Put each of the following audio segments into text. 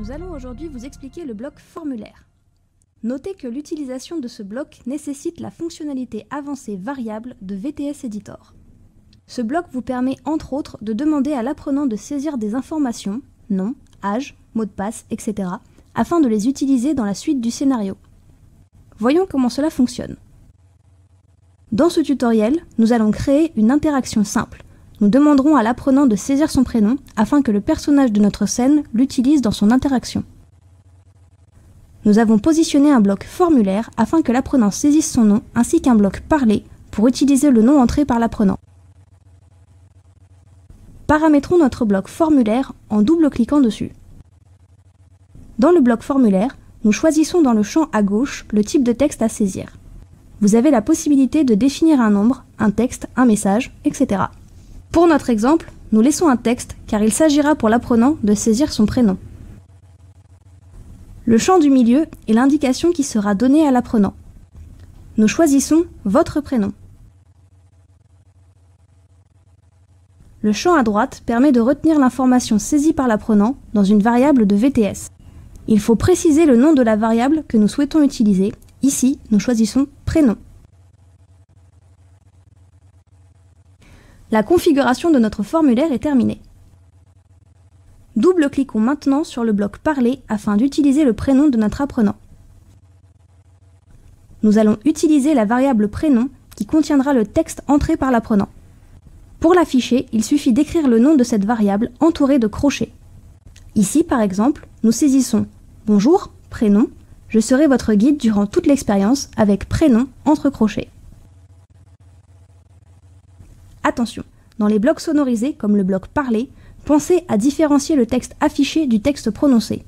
Nous allons aujourd'hui vous expliquer le bloc formulaire. Notez que l'utilisation de ce bloc nécessite la fonctionnalité avancée variable de VTS Editor. Ce bloc vous permet entre autres de demander à l'apprenant de saisir des informations, nom, âge, mot de passe, etc. afin de les utiliser dans la suite du scénario. Voyons comment cela fonctionne. Dans ce tutoriel, nous allons créer une interaction simple. Nous demanderons à l'apprenant de saisir son prénom afin que le personnage de notre scène l'utilise dans son interaction. Nous avons positionné un bloc formulaire afin que l'apprenant saisisse son nom ainsi qu'un bloc parlé pour utiliser le nom entré par l'apprenant. Paramétrons notre bloc formulaire en double-cliquant dessus. Dans le bloc formulaire, nous choisissons dans le champ à gauche le type de texte à saisir. Vous avez la possibilité de définir un nombre, un texte, un message, etc. Pour notre exemple, nous laissons un texte car il s'agira pour l'apprenant de saisir son prénom. Le champ du milieu est l'indication qui sera donnée à l'apprenant. Nous choisissons votre prénom. Le champ à droite permet de retenir l'information saisie par l'apprenant dans une variable de VTS. Il faut préciser le nom de la variable que nous souhaitons utiliser. Ici, nous choisissons prénom. La configuration de notre formulaire est terminée. Double-cliquons maintenant sur le bloc parler afin d'utiliser le prénom de notre apprenant. Nous allons utiliser la variable prénom qui contiendra le texte entré par l'apprenant. Pour l'afficher, il suffit d'écrire le nom de cette variable entouré de crochets. Ici, par exemple, nous saisissons « Bonjour, prénom, je serai votre guide durant toute l'expérience » avec « prénom » entre crochets. Attention, dans les blocs sonorisés comme le bloc parler, pensez à différencier le texte affiché du texte prononcé.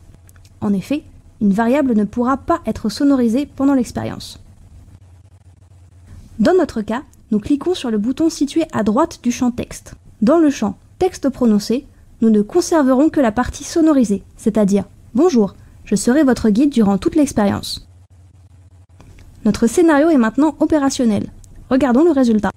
En effet, une variable ne pourra pas être sonorisée pendant l'expérience. Dans notre cas, nous cliquons sur le bouton situé à droite du champ texte. Dans le champ texte prononcé, nous ne conserverons que la partie sonorisée, c'est-à-dire « Bonjour, je serai votre guide durant toute l'expérience ». Notre scénario est maintenant opérationnel. Regardons le résultat.